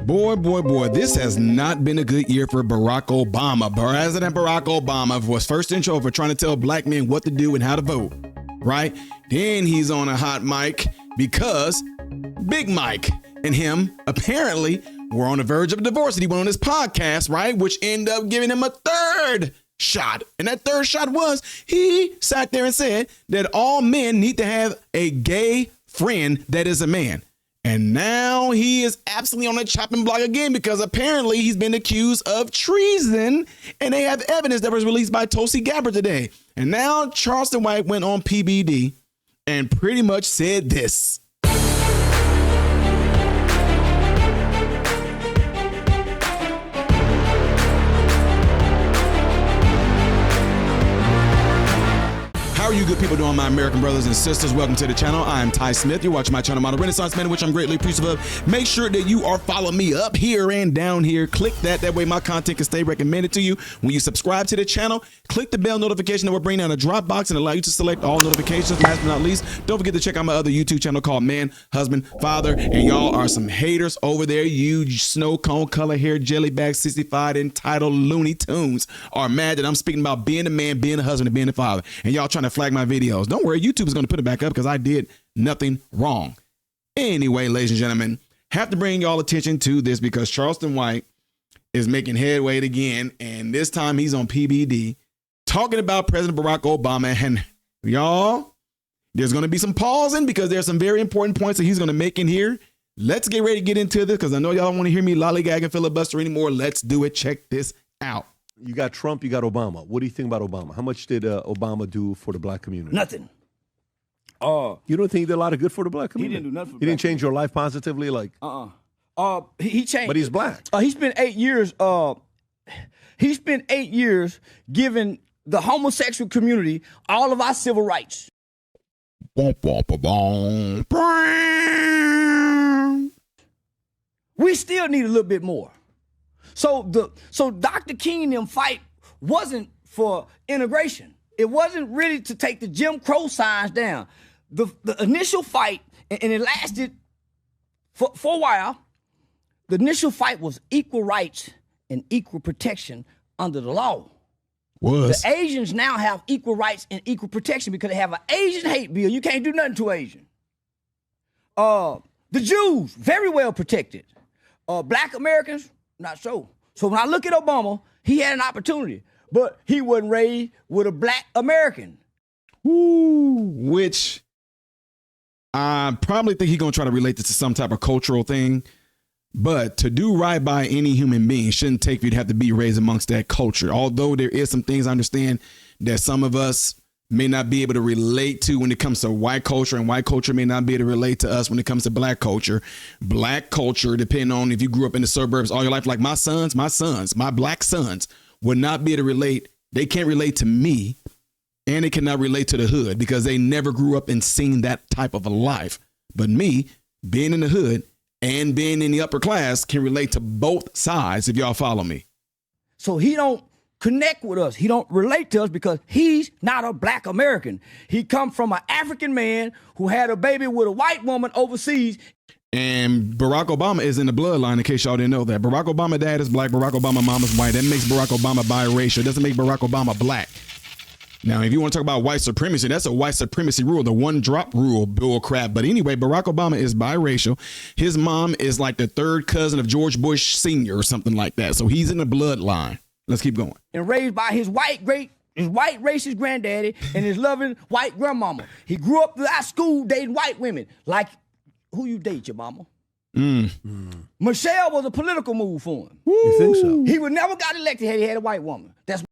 Boy, this has not been a good year for Barack Obama. President Barack Obama was first in trouble for trying to tell black men what to do and how to vote, right? Then he's on a hot mic because Big Mike and him apparently were on the verge of divorce. And he went on his podcast, right? Which ended up giving him a third shot. And that third shot was he sat there and said that all men need to have a gay friend that is a man. And now he is absolutely on the chopping block again because apparently he's been accused of treason, and they have evidence that was released by Tulsi Gabbard today. And now Charleston White went on PBD and pretty much said this. How are you good people doing, my American brothers and sisters? Welcome to the channel. I am Ty Smith. You're watching my channel, Model Renaissance Man, which I'm greatly appreciative of. Make sure that you are following me up here and down here. Click that. That way my content can stay recommended to you. When you subscribe to the channel, click the bell notification that will bring down a drop box and allow you to select all notifications. Last but not least, don't forget to check out my other YouTube channel called Man, Husband, Father. And y'all are some haters over there. You snow cone color hair jelly bag 65 entitled Looney Tunes are mad that I'm speaking about being a man, being a husband, and being a father. And y'all trying to flag my videos. Don't worry, YouTube is going to put it back up because I did nothing wrong. Anyway, ladies and gentlemen, have to bring y'all attention to this because Charleston White is making headway again, and this time he's on PBD talking about President Barack Obama. And y'all, there's going to be some pausing because there's some very important points that he's going to make in here. Let's get ready to get into this because I know y'all don't want to hear me lollygag and filibuster anymore. Let's do it. Check this out. You got Trump, you got Obama. What do you think about Obama? How much did Obama do for the black community? Nothing. You don't think he did a lot of good for the black community? He didn't do nothing for He didn't change your life positively? Like, he changed. But he's black. He spent 8 years. He spent 8 years giving the homosexual community all of our civil rights. We still need a little bit more. So Dr. King and them fight wasn't for integration. It wasn't really to take the Jim Crow signs down. The initial fight, and it lasted for a while, the initial fight was equal rights and equal protection under the law. The Asians now have equal rights and equal protection because they have an Asian hate bill. You can't do nothing to Asian. The Jews, very well protected. Black Americans, not so. So when I look at Obama, he had an opportunity, but he wasn't raised with a black American. Which I probably think he's going to try to relate this to some type of cultural thing. But to do right by any human being shouldn't take you to have to be raised amongst that culture. Although there is some things I understand that some of us may not be able to relate to when it comes to white culture, and white culture may not be able to relate to us when it comes to black culture. Black culture, depending on if you grew up in the suburbs all your life, like my black sons would not be able to relate. They can't relate to me, and they cannot relate to the hood because they never grew up and seen that type of a life. But me, being in the hood and being in the upper class, can relate to both sides, if y'all follow me. So he don't connect with us. He don't relate to us because he's not a black American. He come from an African man who had a baby with a white woman overseas. And Barack Obama is in the bloodline, in case y'all didn't know that. Barack Obama dad is black, Barack Obama mom is white. That makes Barack Obama biracial. It doesn't make Barack Obama black. Now, if you want to talk about white supremacy, that's a white supremacy rule, the one drop rule, bull crap. But anyway, Barack Obama is biracial. His mom is like the third cousin of George Bush Sr. or something like that. So he's in the bloodline. Let's keep going. And raised by his white racist granddaddy and his loving white grandmama. He grew up at school dating white women. Like, who you date, your mama? Michelle was a political move for him. You think so? He would never got elected had he had a white woman. That's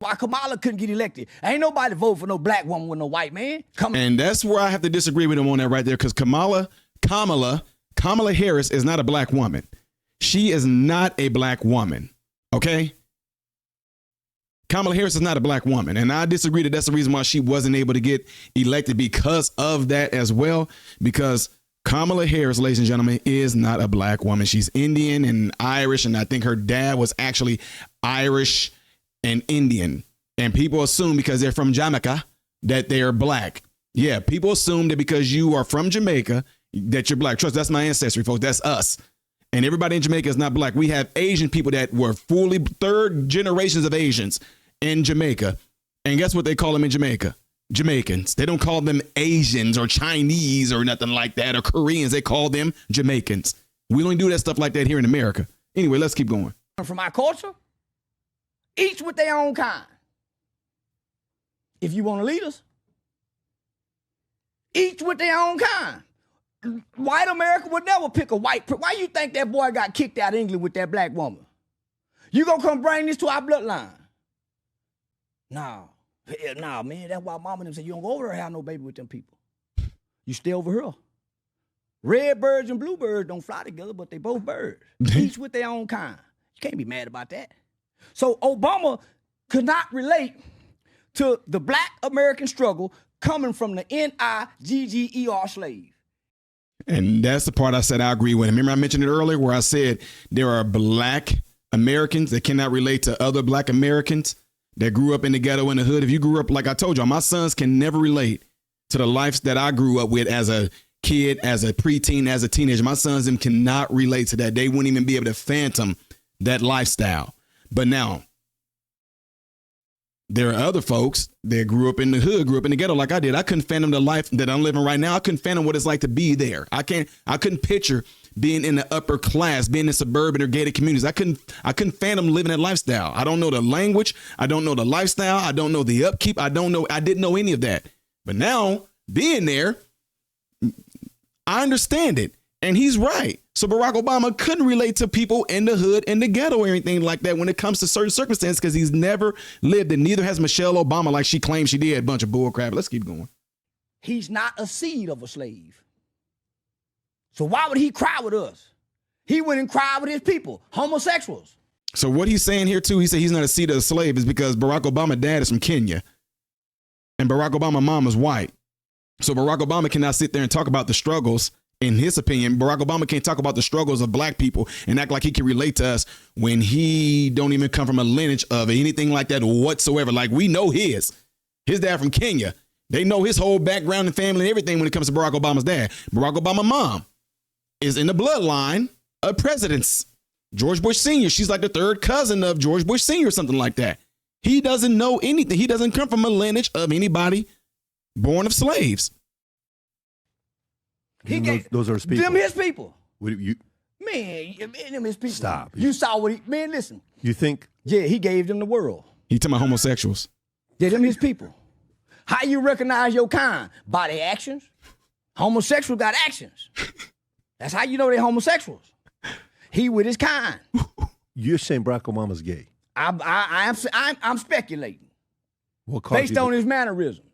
why Kamala couldn't get elected. Ain't nobody vote for no black woman with no white man. And that's where I have to disagree with him on that right there, because Kamala Harris is not a black woman. She is not a black woman. Okay? Kamala Harris is not a black woman. And I disagree that that's the reason why she wasn't able to get elected because of that as well. Because Kamala Harris, ladies and gentlemen, is not a black woman. She's Indian and Irish. And I think her dad was actually Irish and Indian. And people assume because they're from Jamaica that they are black. Yeah, people assume that because you are from Jamaica that you're black. Trust, that's my ancestry, folks. That's us. And everybody in Jamaica is not black. We have Asian people that were fully third generations of Asians in Jamaica. And guess what they call them in Jamaica? Jamaicans. They don't call them Asians or Chinese or nothing like that, or Koreans. They call them Jamaicans. We don't do that stuff like that here in America. Anyway, let's keep going. From our culture, each with their own kind. If you want to lead us, each with their own kind. White America would never pick a white. Why you think that boy got kicked out of England with that black woman? You gonna come bring this to our bloodline? No. Nah, man, that's why mama them said you don't go over there and have no baby with them people. You stay over here. Red birds and bluebirds don't fly together, but they both birds. Each with their own kind. You can't be mad about that. So Obama could not relate to the black American struggle coming from the Nigger slave. And that's the part I said I agree with. Remember I mentioned it earlier where I said there are black Americans that cannot relate to other black Americans that grew up in the ghetto, in the hood. If you grew up, like I told y'all, my sons can never relate to the lives that I grew up with as a kid, as a preteen, as a teenager. My sons them cannot relate to that. They wouldn't even be able to fathom that lifestyle. But now, there are other folks that grew up in the hood, grew up in the ghetto like I did. I couldn't fathom the life that I'm living right now. I couldn't fathom what it's like to be there. I couldn't picture being in the upper class, being in suburban or gated communities. I couldn't fathom living that lifestyle. I don't know the language. I don't know the lifestyle. I don't know the upkeep. I didn't know any of that. But now, being there, I understand it. And he's right. So Barack Obama couldn't relate to people in the hood, in the ghetto, or anything like that when it comes to certain circumstances because he's never lived it. Neither has Michelle Obama like she claims she did. A bunch of bull crap. Let's keep going. He's not a seed of a slave. So why would he cry with us? He wouldn't cry with his people, homosexuals. So what he's saying here, too, he said he's not a seed of a slave is because Barack Obama's dad is from Kenya and Barack Obama's mom is white. So Barack Obama cannot sit there and talk about the struggles. In his opinion, Barack Obama can't talk about the struggles of black people and act like he can relate to us when he don't even come from a lineage of anything like that whatsoever. Like we know his dad from Kenya. They know his whole background and family and everything when it comes to Barack Obama's dad. Barack Obama's mom is in the bloodline of presidents. George Bush Sr., she's like the third cousin of George Bush Sr. or something like that. He doesn't know anything. He doesn't come from a lineage of anybody born of slaves. Those are his people. Them his people. What, you, man, them his people. Stop. You saw what he, man, listen. You think? Yeah, he gave them the world. He talking about homosexuals. Yeah, them his people. How you recognize your kind? By their actions. Homosexuals got actions. That's how you know they're homosexuals. He with his kind. You're saying Barack Obama's gay. I'm speculating. What caused based on his mannerism.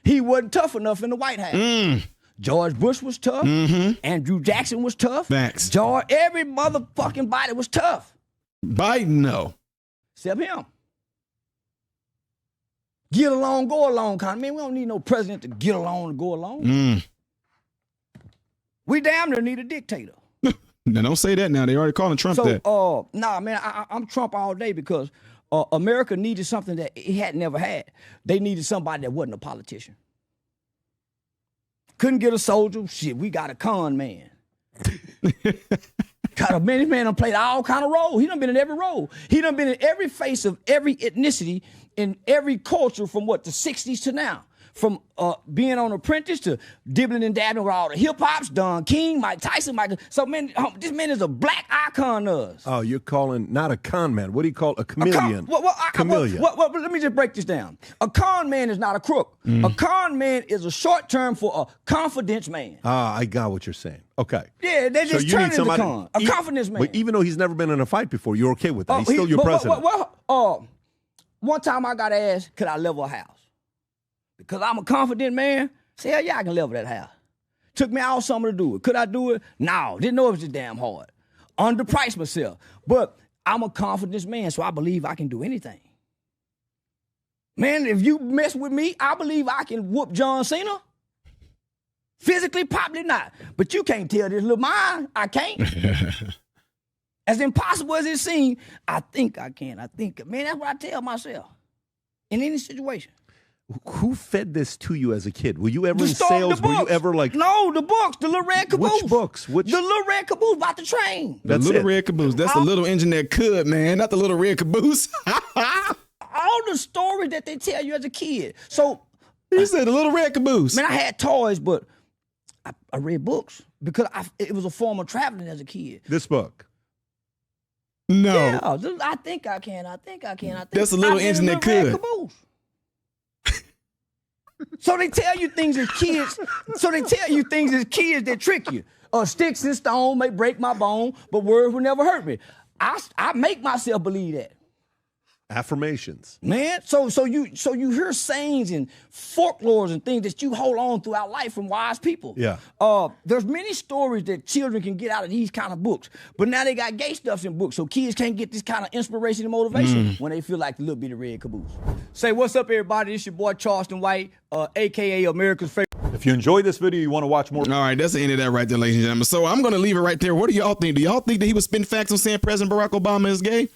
He wasn't tough enough in the White House. George Bush was tough. Andrew Jackson was tough. Facts. Every motherfucking body was tough. Biden, no. Except him. Get along, go along kind of. Man, we don't need no president to get along and go along. We damn near need a dictator. Now, don't say that now. They already calling Trump that. Nah, man, I'm Trump all day because America needed something that it had never had. They needed somebody that wasn't a politician. Couldn't get a soldier. Shit, we got a con man. This man done played all kind of roles. He done been in every role. He done been in every face of every ethnicity in every culture from the 60s to now. From being on Apprentice to dibbling and dabbling with all the hip-hops, Don King, Mike Tyson, Michael. So, man, this man is a black icon to us. Oh, you're calling not a con man. What do you call a chameleon? Chameleon. Let me just break this down. A con man is not a crook. A con man is a short term for a confidence man. I got what you're saying. Okay. Yeah, they just turn into con. A confidence man. But even though he's never been in a fight before, you're okay with that. He's still your president. One time I got asked, could I level a house? Because I'm a confident man, say, hell yeah, I can level that house. Took me all summer to do it. Could I do it? No, didn't know it was just damn hard. Underpriced myself. But I'm a confident man, so I believe I can do anything. Man, if you mess with me, I believe I can whoop John Cena. Physically, probably not. But you can't tell this little mind. I can't. As impossible as it seems, I think I can. Man, that's what I tell myself in any situation. Who fed this to you as a kid? Were you ever The in sales? the Were you books. ever like No, the books, the little red caboose. Which books? Which The little red caboose about the train. The That's little it. red caboose. That's the little engine that could, man. Not the little red caboose. All the stories that they tell you as a kid. So, You said the little red caboose. man, I had toys, but I read books because it was a form of traveling as a kid. this book? No. Yeah, I think I can. That's a little I did engine that little red could. caboose. So they tell you things as kids. That trick you. Sticks and stone may break my bone, but words will never hurt me. I make myself believe that. Affirmations. Man, so you hear sayings and folklores and things that you hold on throughout life from wise people. Yeah. There's many stories that children can get out of these kind of books, but now they got gay stuff in books, so kids can't get this kind of inspiration and motivation when they feel like the little bitty red caboose. Say what's up, everybody? This your boy Charleston White, aka America's favorite. If you enjoyed this video, you want to watch more. All right, that's the end of that right there, ladies and gentlemen. So I'm going to leave it right there. What do y'all think? Do y'all think that he was spitting facts on saying President Barack Obama is gay?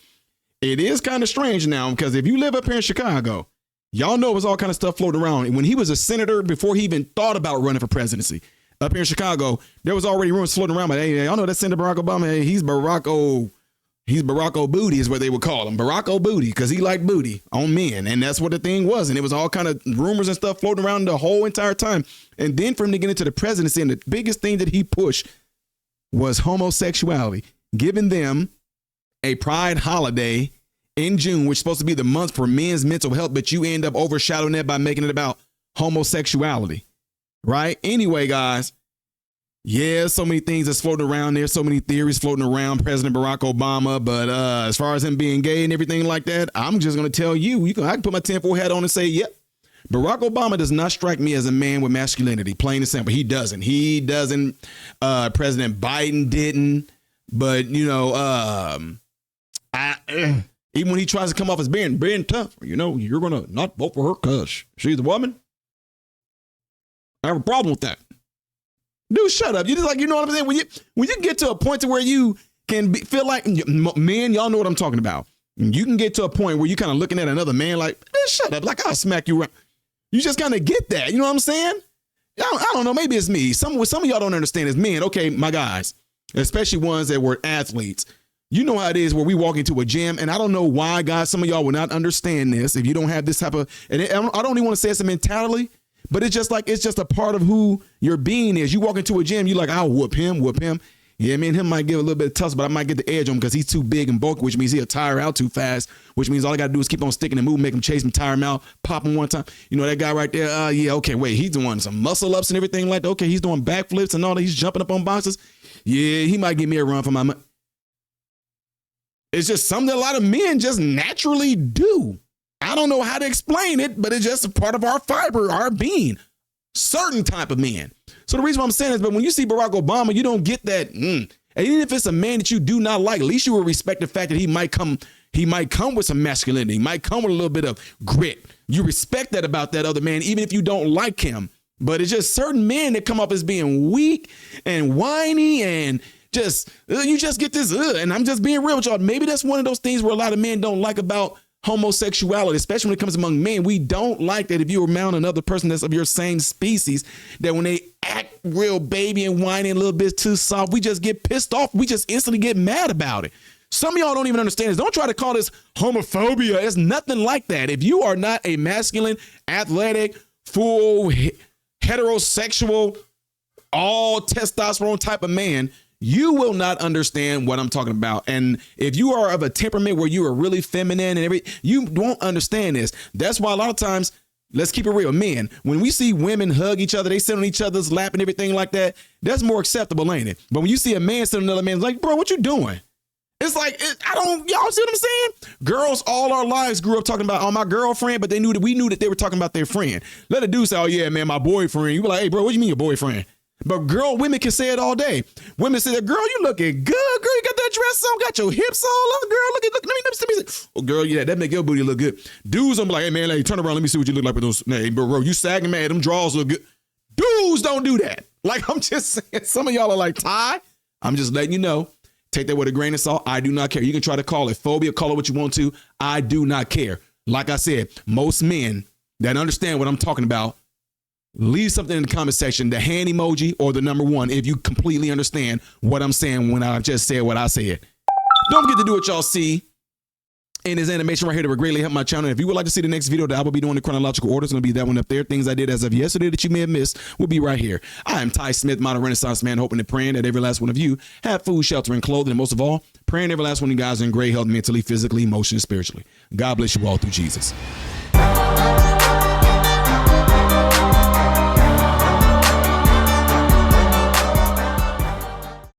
It is kind of strange now because if you live up here in Chicago, y'all know there's all kind of stuff floating around. And when he was a senator, before he even thought about running for presidency, up here in Chicago, there was already rumors floating around. But hey, y'all know that Senator Barack Obama, hey, he's Barack O Booty is what they would call him. Barack O Booty, because he liked booty on men. And that's what the thing was. And it was all kind of rumors and stuff floating around the whole entire time. And then for him to get into the presidency, and the biggest thing that he pushed was homosexuality, giving them a pride holiday in June, which is supposed to be the month for men's mental health, but you end up overshadowing that by making it about homosexuality, right? Anyway, guys, yeah, so many things that's floating around there, so many theories floating around President Barack Obama, but as far as him being gay and everything like that, I'm just going to tell you, I can put my tinfoil hat on and say, yep, Barack Obama does not strike me as a man with masculinity, plain and simple. He doesn't. President Biden didn't. But, even when he tries to come off as being tough, you're going to not vote for her because she's a woman. I have a problem with that. Dude, shut up. You just you know what I'm saying? When you get to a point to where you can feel like, men, y'all know what I'm talking about. You can get to a point where you're kind of looking at another man like, man, shut up. Like, I'll smack you around. You just kind of get that. You know what I'm saying? I don't know. Maybe it's me. Some of y'all don't understand is men. Okay, my guys, especially ones that were athletes. You know how it is where we walk into a gym, and I don't know why, guys, some of y'all will not understand this if you don't have this type of, and I don't even want to say it's a mentality, but it's just a part of who your being is. You walk into a gym, you're like, I'll whoop him. Yeah, me and him might give a little bit of tussle, but I might get the edge on him because he's too big and bulky, which means he'll tire out too fast, which means all I got to do is keep on sticking and moving, make him chase him, tire him out, pop him one time. You know, that guy right there, yeah, okay, wait, he's doing some muscle ups and everything like that. Okay, he's doing backflips and all that. He's jumping up on boxes. Yeah, he might give me a run for my money. It's just something that a lot of men just naturally do. I don't know how to explain it, but it's just a part of our fiber, our being. Certain type of men. So the reason why I'm saying is, but when you see Barack Obama, you don't get that. And even if it's a man that you do not like, at least you will respect the fact that he might come with some masculinity. He might come with a little bit of grit. You respect that about that other man, even if you don't like him. But it's just certain men that come up as being weak and whiny and you just get this, and I'm just being real with y'all. Maybe that's one of those things where a lot of men don't like about homosexuality, especially when it comes among men. We don't like that if you're around another person that's of your same species, that when they act real baby and whiny and a little bit too soft, we just get pissed off. We just instantly get mad about it. Some of y'all don't even understand this. Don't try to call this homophobia. It's nothing like that. If you are not a masculine, athletic, full, heterosexual, all testosterone type of man, you will not understand what I'm talking about. And if you are of a temperament where you are really feminine and you won't understand this. That's why a lot of times, let's keep it real, men, when we see women hug each other, they sit on each other's lap and everything like that, that's more acceptable, ain't it? But when you see a man sit on another man, it's like, bro, what you doing? It's like, y'all see what I'm saying? Girls all our lives grew up talking about, my girlfriend, but we knew that they were talking about their friend. Let a dude say, oh yeah, man, my boyfriend. You be like, hey, bro, what do you mean your boyfriend? But women can say it all day. Women say, girl, you looking good. Girl, you got that dress on, got your hips all up. Girl, look, let me. Oh, girl, yeah, that make your booty look good. Dudes, I'm like, hey, man, hey, turn around. Let me see what you look like with those. Hey, bro, you sagging, man. Them draws look good. Dudes don't do that. Like, I'm just saying, some of y'all are like, Ty, I'm just letting you know. Take that with a grain of salt. I do not care. You can try to call it phobia, call it what you want to. I do not care. Like I said, most men that understand what I'm talking about, leave something in the comment section, the hand emoji or the number 1 if you completely understand what I'm saying when I just said what I said. Don't forget to do what y'all see in this animation right here that would greatly help my channel. If you would like to see the next video that I will be doing in chronological order, it's going to be that one up there. Things I did as of yesterday that you may have missed will be right here. I am Ty Smith, modern Renaissance man, hoping and praying that every last one of you have food, shelter, and clothing, and most of all, praying every last one of you guys are in great health mentally, physically, emotionally, spiritually. God bless you all through Jesus.